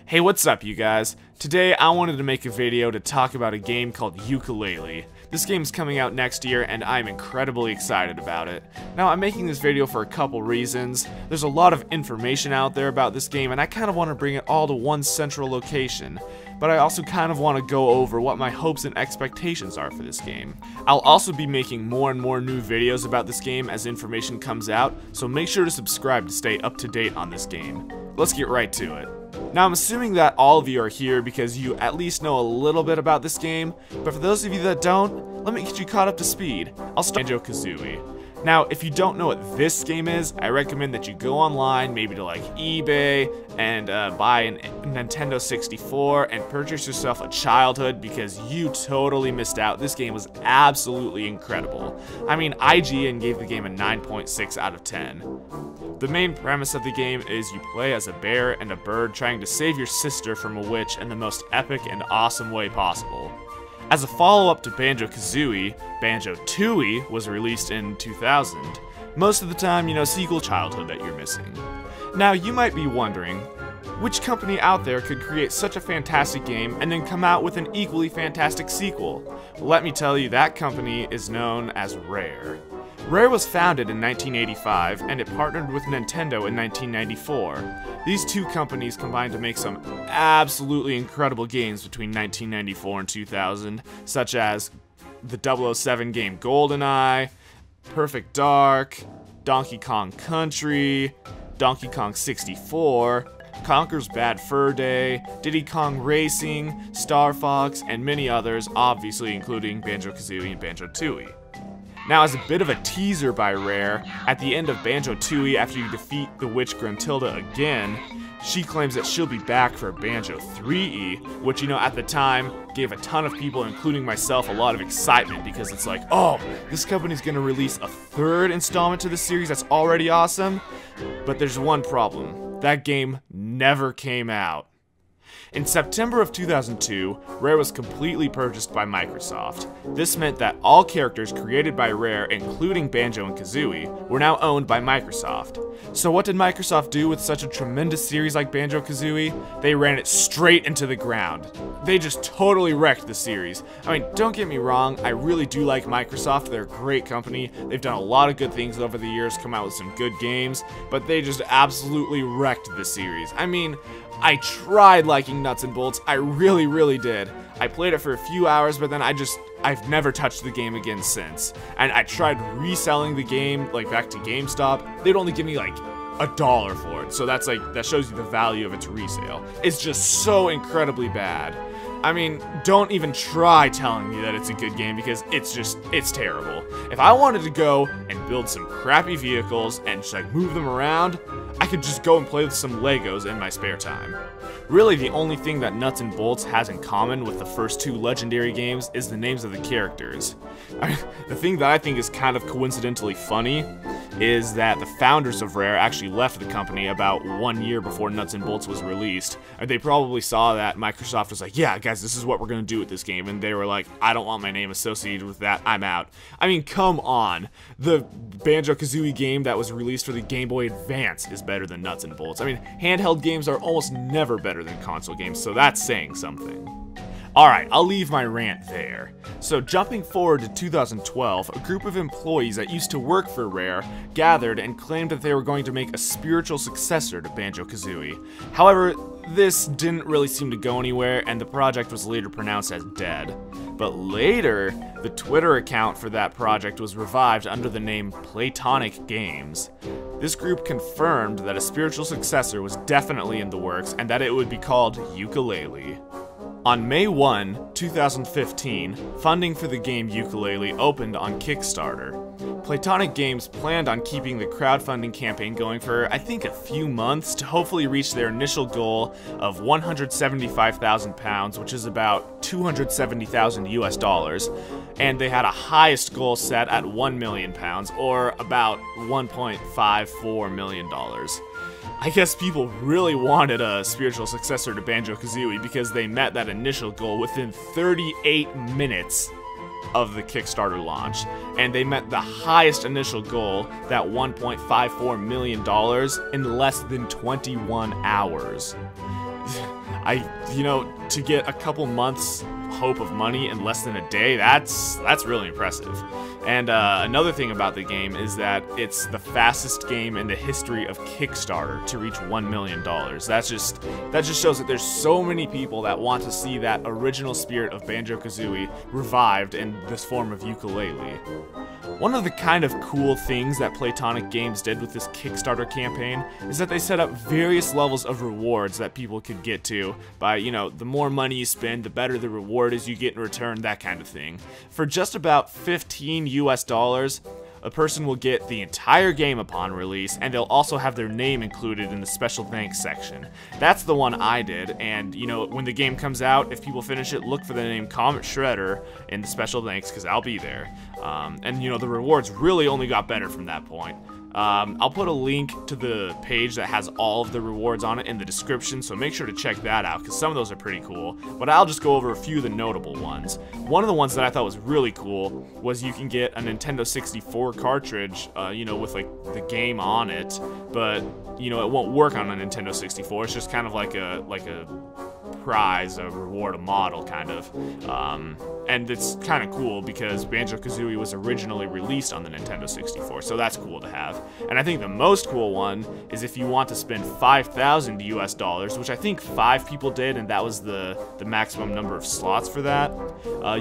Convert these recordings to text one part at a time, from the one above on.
Hey, what's up you guys? Today I wanted to make a video to talk about a game called Yooka-Laylee. This game is coming out next year and I'm incredibly excited about it. Now I'm making this video for a couple reasons. There's a lot of information out there about this game and I kind of want to bring it all to one central location. But I also kind of want to go over what my hopes and expectations are for this game. I'll also be making more and more new videos about this game as information comes out, so make sure to subscribe to stay up to date on this game. Let's get right to it. Now I'm assuming that all of you are here because you at least know a little bit about this game, but for those of you that don't, let me get you caught up to speed. I'll start Banjo-Kazooie. Now, if you don't know what this game is, I recommend that you go online, maybe to like eBay, and buy a Nintendo 64 and purchase yourself a childhood because you totally missed out. This game was absolutely incredible. I mean, IGN gave the game a 9.6 out of 10. The main premise of the game is you play as a bear and a bird trying to save your sister from a witch in the most epic and awesome way possible. As a follow-up to Banjo-Kazooie, Banjo-Tooie was released in 2000. Most of the time, you know, sequel childhood that you're missing. Now, you might be wondering, which company out there could create such a fantastic game and then come out with an equally fantastic sequel? Well, let me tell you, that company is known as Rare. Rare was founded in 1985, and it partnered with Nintendo in 1994. These two companies combined to make some absolutely incredible games between 1994 and 2000, such as the 007 game GoldenEye, Perfect Dark, Donkey Kong Country, Donkey Kong 64, Conker's Bad Fur Day, Diddy Kong Racing, Star Fox, and many others, obviously including Banjo-Kazooie and Banjo-Tooie. Now, as a bit of a teaser by Rare, at the end of Banjo-Tooie, after you defeat the witch Gruntilda again, she claims that she'll be back for Banjo 3E, which, you know, at the time gave a ton of people, including myself, a lot of excitement because it's like, oh, this company's gonna release a third installment to the series that's already awesome. But there's one problem. That game never came out. In September of 2002, Rare was completely purchased by Microsoft. This meant that all characters created by Rare, including Banjo and Kazooie, were now owned by Microsoft. So what did Microsoft do with such a tremendous series like Banjo-Kazooie? They ran it straight into the ground. They just totally wrecked the series. I mean, don't get me wrong, I really do like Microsoft. They're a great company. They've done a lot of good things over the years, come out with some good games, but they just absolutely wrecked the series. I mean, I tried liking Nuts and Bolts, I really did. I played it for a few hours, but then I've never touched the game again since. And I tried reselling the game, like back to GameStop, they'd only give me like $1 for it, so that shows you the value of its resale. It's just so incredibly bad. I mean, don't even try telling me that it's a good game because it's terrible. If I wanted to go and build some crappy vehicles and just like move them around, I could just go and play with some Legos in my spare time. Really, the only thing that Nuts and Bolts has in common with the first two Legendary games is the names of the characters. The thing that I think is kind of coincidentally funny is that the founders of Rare actually left the company about 1 year before Nuts and Bolts was released. And they probably saw that Microsoft was like, yeah guys, this is what we're gonna do with this game, and they were like, I don't want my name associated with that, I'm out. I mean, come on. The Banjo-Kazooie game that was released for the Game Boy Advance is better than Nuts and Bolts. I mean, handheld games are almost never better than console games, so that's saying something. Alright, I'll leave my rant there. So jumping forward to 2012, a group of employees that used to work for Rare gathered and claimed that they were going to make a spiritual successor to Banjo-Kazooie. However, this didn't really seem to go anywhere, and the project was later pronounced as dead. But later, the Twitter account for that project was revived under the name Playtonic Games. This group confirmed that a spiritual successor was definitely in the works and that it would be called Yooka-Laylee. On May 1, 2015, funding for the game Yooka-Laylee opened on Kickstarter. Playtonic Games planned on keeping the crowdfunding campaign going for, I think, a few months to hopefully reach their initial goal of £175,000, which is about 270,000 US dollars, and they had a highest goal set at £1 million, or about $1.54 million. I guess people really wanted a spiritual successor to Banjo-Kazooie because they met that initial goal within 38 minutes of the Kickstarter launch, and they met the highest initial goal, that $1.54 million, in less than 21 hours. to get a couple months hope of money in less than a day, that's really impressive. And another thing about the game is that it's the fastest game in the history of Kickstarter to reach $1 million. That just shows that there's so many people that want to see that original spirit of Banjo-Kazooie revived in this form of Yooka-Laylee. One of the kind of cool things that Playtonic Games did with this Kickstarter campaign is that they set up various levels of rewards that people could get to by, the more money you spend, the better the reward is you get in return, that kind of thing. For just about $15 US, a person will get the entire game upon release, and they'll also have their name included in the special thanks section. That's the one I did, and when the game comes out, if people finish it, look for the name Comet Shredder in the special thanks, because I'll be there. And the rewards really only got better from that point. I'll put a link to the page that has all of the rewards on it in the description, so make sure to check that out, because some of those are pretty cool. But I'll just go over a few of the notable ones. One of the ones that I thought was really cool was you can get a Nintendo 64 cartridge, with like the game on it, but it won't work on a Nintendo 64. It's just kind of like a prize, a reward, a model kind of. And it's kind of cool because Banjo-Kazooie was originally released on the Nintendo 64, so that's cool to have. And I think the most cool one is if you want to spend $5,000 US, which I think 5 people did, and that was the maximum number of slots for that,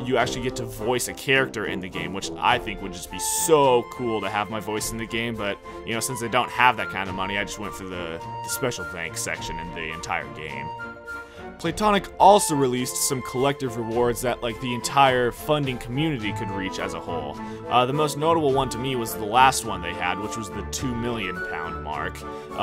you actually get to voice a character in the game, which I think would just be so cool to have my voice in the game. But since I don't have that kind of money, I just went for the special thanks section in the entire game. Playtonic also released some collective rewards that the entire funding community could reach as a whole. The most notable one to me was the last one they had, which was the £2 million mark.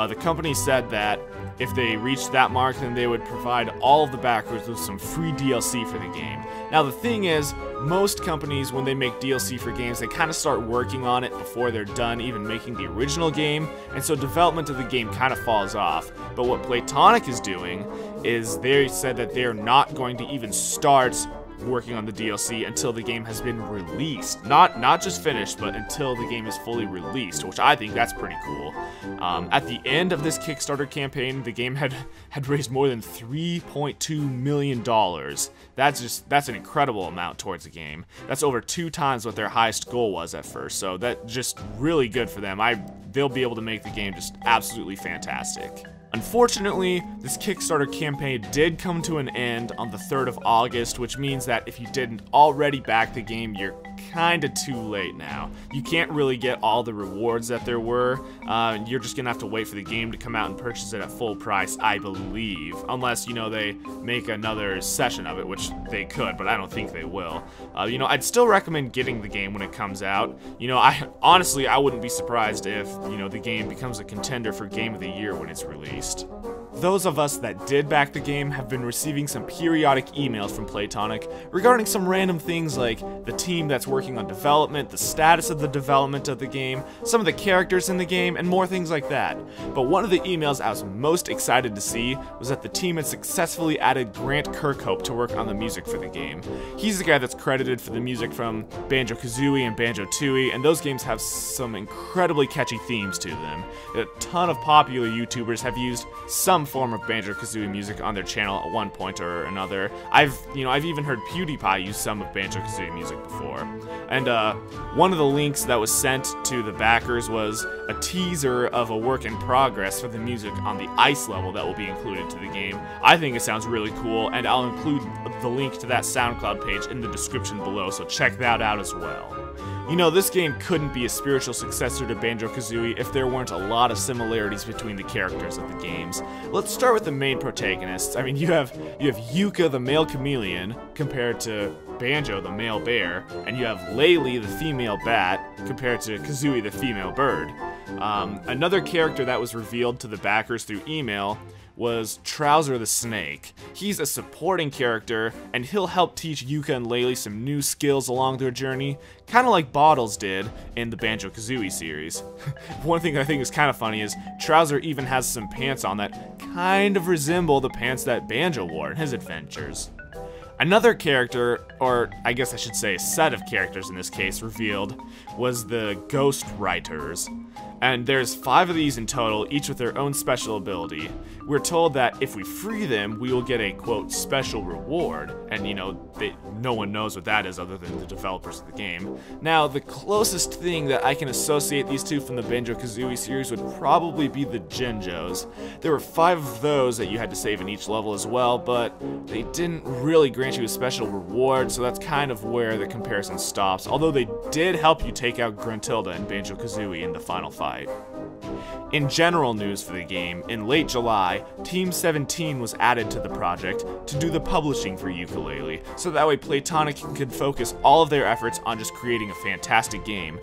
The company said that if they reached that mark, then they would provide all of the backers with some free DLC for the game. Now the thing is, most companies, when they make DLC for games, they kind of start working on it before they're done even making the original game, and so development of the game kind of falls off. But what Playtonic is doing is they said that they're not going to even start working on the DLC until the game has been released. Not just finished, but until the game is fully released, which I think that's pretty cool. At the end of this Kickstarter campaign, the game had raised more than $3.2 million. That's an incredible amount towards the game. That's over 2 times what their highest goal was at first, so that's just really good for them. They'll be able to make the game just absolutely fantastic. Unfortunately, this Kickstarter campaign did come to an end on the 3rd of August, which means that if you didn't already back the game, you're kinda too late now. You can't really get all the rewards that there were. You're just gonna have to wait for the game to come out and purchase it at full price, I believe. Unless, they make another session of it, which they could, but I don't think they will. I'd still recommend getting the game when it comes out. Honestly, I wouldn't be surprised if, the game becomes a contender for Game of the Year when it's released. Those of us that did back the game have been receiving some periodic emails from Playtonic regarding some random things like the team that's working on development, the status of the development of the game, some of the characters in the game, and more things like that. But one of the emails I was most excited to see was that the team had successfully added Grant Kirkhope to work on the music for the game. He's the guy that's credited for the music from Banjo-Kazooie and Banjo-Tooie, and those games have some incredibly catchy themes to them. A ton of popular YouTubers have used some form of Banjo-Kazooie music on their channel at one point or another. I've even heard PewDiePie use some of Banjo-Kazooie music before. And one of the links that was sent to the backers was a teaser of a work in progress for the music on the ice level that will be included to the game. I think it sounds really cool, and I'll include the link to that SoundCloud page in the description below, so check that out as well. This game couldn't be a spiritual successor to Banjo-Kazooie if there weren't a lot of similarities between the characters of the games. Let's start with the main protagonists. I mean, you have Yuka, the male chameleon, compared to Banjo, the male bear, and you have Laylee, the female bat, compared to Kazooie, the female bird. Another character that was revealed to the backers through email was Trowser the Snake. He's a supporting character, and he'll help teach Yuka and Laylee some new skills along their journey, kind of like Bottles did in the Banjo-Kazooie series. One thing I think is kind of funny is Trowser even has some pants on that kind of resemble the pants that Banjo wore in his adventures. Another character, or I guess I should say a set of characters in this case, revealed was the Ghost Writers. And there's 5 of these in total, each with their own special ability. We're told that if we free them, we will get a, quote, special reward. And, you know, no one knows what that is other than the developers of the game. Now, the closest thing that I can associate these two from the Banjo-Kazooie series would probably be the Jinjos. There were 5 of those that you had to save in each level as well, but they didn't really grant you a special reward, so that's kind of where the comparison stops, although they did help you take out Gruntilda and Banjo-Kazooie in the final fight. In general news for the game, in late July, Team 17 was added to the project to do the publishing for Yooka-Laylee, so that way Playtonic can focus all of their efforts on just creating a fantastic game.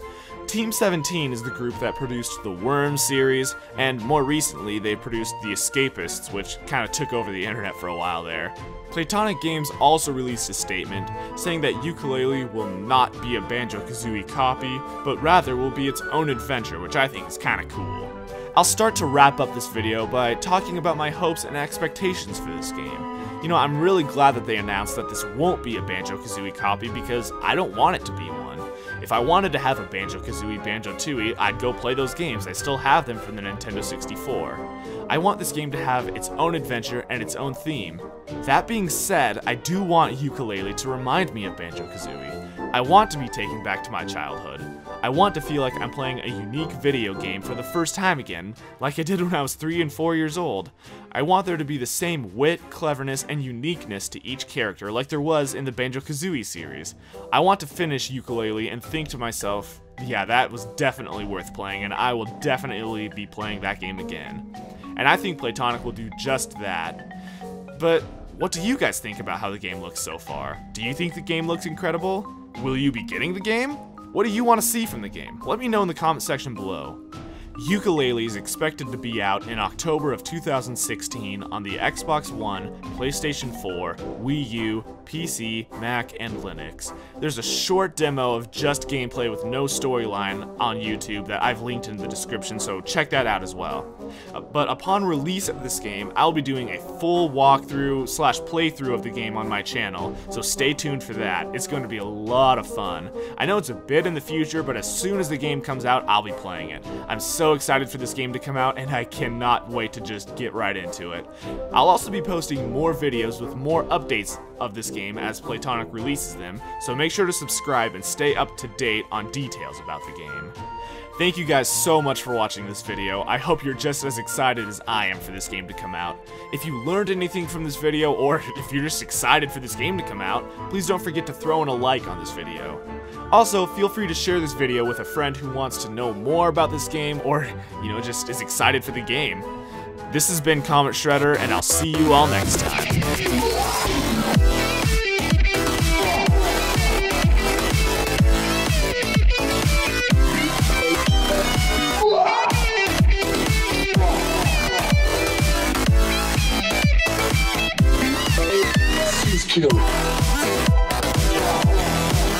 Team 17 is the group that produced the Worms series, and more recently they produced The Escapists, which kind of took over the internet for a while there. Playtonic Games also released a statement saying that Yooka-Laylee will not be a Banjo-Kazooie copy, but rather will be its own adventure, which I think is kind of cool. I'll start to wrap up this video by talking about my hopes and expectations for this game. You know, I'm really glad that they announced that this won't be a Banjo-Kazooie copy because I don't want it to be one. If I wanted to have a Banjo-Kazooie, Banjo-Tooie, I'd go play those games. I still have them from the Nintendo 64. I want this game to have its own adventure and its own theme. That being said, I do want Yooka-Laylee to remind me of Banjo-Kazooie. I want to be taken back to my childhood. I want to feel like I'm playing a unique video game for the first time again, like I did when I was 3 and 4 years old. I want there to be the same wit, cleverness, and uniqueness to each character like there was in the Banjo-Kazooie series. I want to finish Yooka-Laylee and think to myself, yeah, that was definitely worth playing, and I will definitely be playing that game again. And I think Playtonic will do just that. But what do you guys think about how the game looks so far? Do you think the game looks incredible? Will you be getting the game? What do you want to see from the game? Let me know in the comment section below. Yooka-Laylee is expected to be out in October of 2016 on the Xbox One, PlayStation 4, Wii U, PC, Mac, and Linux. There's a short demo of just gameplay with no storyline on YouTube that I've linked in the description, so check that out as well. But upon release of this game, I'll be doing a full walkthrough / playthrough of the game on my channel, so stay tuned for that. It's going to be a lot of fun. I know it's a bit in the future, but as soon as the game comes out, I'll be playing it. I'm so excited for this game to come out, and I cannot wait to just get right into it. I'll also be posting more videos with more updates of this game as Playtonic releases them, so make sure to subscribe and stay up to date on details about the game. Thank you guys so much for watching this video. I hope you're just as excited as I am for this game to come out. If you learned anything from this video, or if you're just excited for this game to come out, please don't forget to throw in a like on this video. Also, feel free to share this video with a friend who wants to know more about this game, or, you know, just is excited for the game. This has been Comet Shredder, and I'll see you all next time. Kill.